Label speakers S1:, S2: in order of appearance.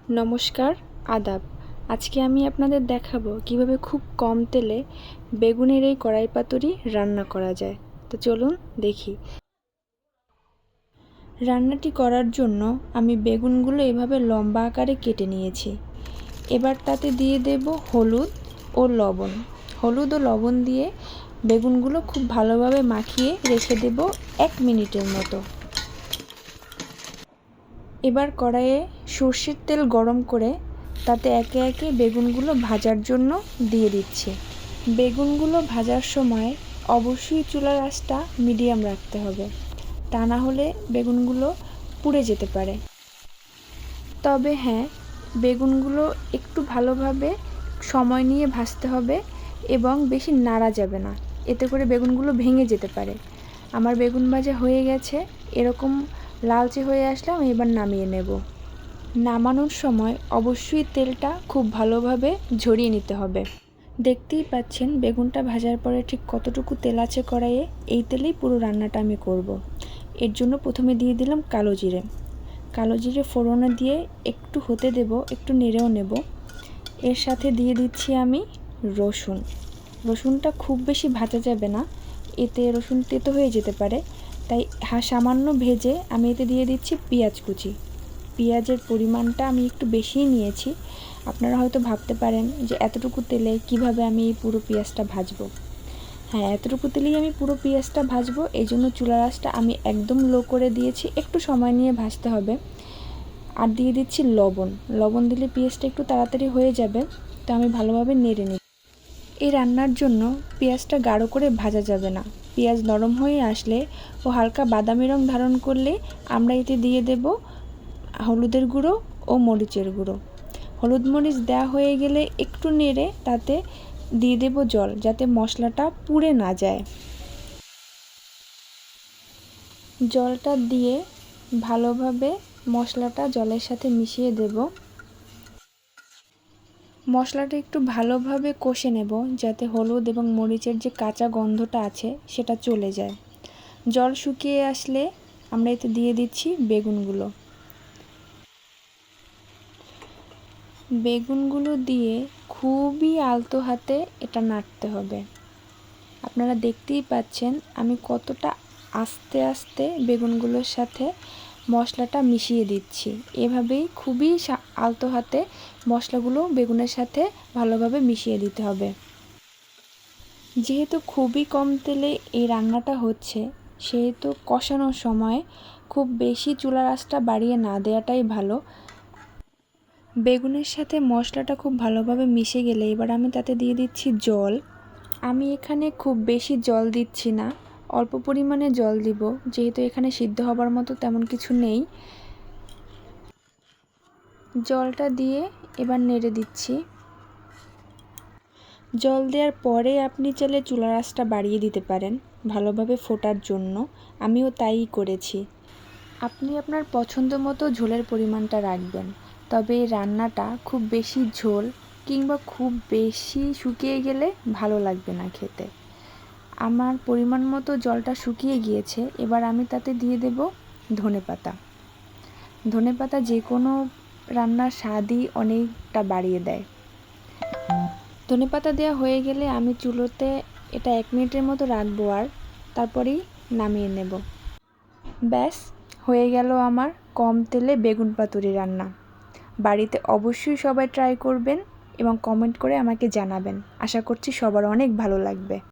S1: নমস্কার, আদাব। আজকে আমি আপনাদের দেখাবো কিভাবে খুব কম তেলে বেগুনের এই কড়াই পাতুরি রান্না করা যায়। তো চলুন দেখি। রান্নাটি করার জন্য আমি বেগুনগুলো এভাবে লম্বা আকারে কেটে নিয়েছি। এবার তাতে দিয়ে দেব হলুদ ও লবণ। হলুদ ও লবণ দিয়ে বেগুনগুলো খুব ভালোভাবে মাখিয়ে রেখে দেব 1 মিনিটের মতো। এবার কড়াইয়ে সর্ষের তেল গরম করে তাতে একে একে বেগুনগুলো ভাজার জন্য দিয়ে দিচ্ছি। বেগুনগুলো ভাজার সময় অবশ্যই চুলার আঁচটা মিডিয়াম রাখতে হবে, তা না হলে বেগুনগুলো পুড়ে যেতে পারে। তবে হ্যাঁ, বেগুনগুলো একটু ভালোভাবে সময় নিয়ে ভাজতে হবে এবং বেশি নাড়া যাবে না, এতে করে বেগুনগুলো ভেঙে যেতে পারে। আমার বেগুন ভাজা হয়ে গেছে, এরকম লালচে হয়ে আসলে আমি এবার নামিয়ে নেব। নামানোর সময় অবশ্যই তেলটা খুব ভালোভাবে ঝরিয়ে নিতে হবে। দেখতেই পাচ্ছেন বেগুনটা ভাজার পরে ঠিক কতটুকু তেল আছে কড়াইয়ে। এই তেলেই পুরো রান্নাটা আমি করব। এর জন্য প্রথমে দিয়ে দিলাম কালো জিরে। কালো জিরে ফোড়নে দিয়ে একটু হতে দেব, একটু নেড়েও নেব। এর সাথে দিয়ে দিচ্ছি আমি রসুন। রসুনটা খুব বেশি ভাজা যাবে না, এতে রসুন তেতো হয়ে যেতে পারে। তাই সামান্য ভেজে আমি এতে দিয়ে দিচ্ছি পেঁয়াজ কুচি। পেঁয়াজের পরিমাণটা আমি একটু বেশিই নিয়েছি। আপনারা হয়তো ভাবতে পারেন যে এতটুকু তেলে কিভাবে আমি এই পুরো পেঁয়াজটা ভাজবো। হ্যাঁ, এতটুকু তেলেই আমি পুরো পেঁয়াজটা ভাজবো। এই জন্য চুলার আঁচটা আমি একদম লো করে দিয়েছি, একটু সময় নিয়ে ভাজতে হবে। আর দিয়ে দিচ্ছি লবণ। লবণ দিলে পেঁয়াজটা একটু তাড়াতাড়ি হয়ে যাবে, তো আমি ভালোভাবে নেড়ে নিই। এই রান্নার জন্য পেঁয়াজটা গাঢ় করে ভাজা যাবে না। পেঁয়াজ নরম হয়ে আসলে ও হালকা বাদামি রং ধারণ করলে আমরা এতে দিয়ে দেব হলুদের গুঁড়ো ও মরিচের গুঁড়ো। হলুদ মরিচ দেওয়া হয়ে গেলে একটু নেড়ে তাতে দিয়ে দেব জল, যাতে মশলাটা পুড়ে না যায়। জলটা দিয়ে ভালোভাবে মশলাটা জলের সাথে মিশিয়ে দেব। মশলাটা একটু ভালোভাবে কষে নেব, যাতে হলুদ এবং মরিচের যে কাঁচা গন্ধটা আছে সেটা চলে যায়। জল শুকিয়ে আসলে আমরা এতে দিয়ে দিচ্ছি বেগুনগুলো। বেগুনগুলো দিয়ে খুবই আলতো হাতে এটা নাড়তে হবে। আপনারা দেখতেই পাচ্ছেন আমি কতটা আস্তে আস্তে বেগুনগুলোর সাথে মশলাটা মিশিয়ে দিচ্ছি। এভাবেই খুবই আলতো হাতে মশলাগুলো বেগুনের সাথে ভালোভাবে মিশিয়ে দিতে হবে। যেহেতু খুবই কম তেলে এই রান্নাটা হচ্ছে, সেহেতু কষানোর সময় খুব বেশি চুলার আঁচটা বাড়িয়ে না দেওয়াটাই ভালো। বেগুনের সাথে মশলাটা খুব ভালোভাবে মিশে গেলে এবার আমি তাতে দিয়ে দিচ্ছি জল। আমি এখানে খুব বেশি জল দিচ্ছি না, অল্প পরিমাণে জল দিব, যেহেতু এখানে সিদ্ধ হবার মতো তেমন কিছু নেই। জলটা দিয়ে এবার নেড়ে দিচ্ছি। জল দেওয়ার পরে আপনি চাইলে চুলার আঁচটা বাড়িয়ে দিতে পারেন ভালোভাবে ফোটার জন্য, আমিও তাই করেছি। আপনি আপনার পছন্দ মতো ঝোলের পরিমাণটা রাখবেন। তবে এই রান্নাটা খুব বেশি ঝোল কিংবা খুব বেশি শুকিয়ে গেলে ভালো লাগবে না খেতে। আমার পরিমাণ মতো জলটা শুকিয়ে গিয়েছে, এবার আমি তাতে দিয়ে দেব ধনেপাতা। ধনেপাতা যে কোনো রান্নার স্বাদই অনেকটা বাড়িয়ে দেয়। ধনেপাতা দেওয়া হয়ে গেলে আমি চুলোতে এটা 1 মিনিটের মতো রাখবো, আর তারপরেই নামিয়ে নেব। ব্যাস, হয়ে গেল আমার কম তেলে বেগুন পাতুরি রান্না। বাড়িতে অবশ্যই সবাই ট্রাই করবেন এবং কমেন্ট করে আমাকে জানাবেন। আশা করছি সবার অনেক ভালো লাগবে।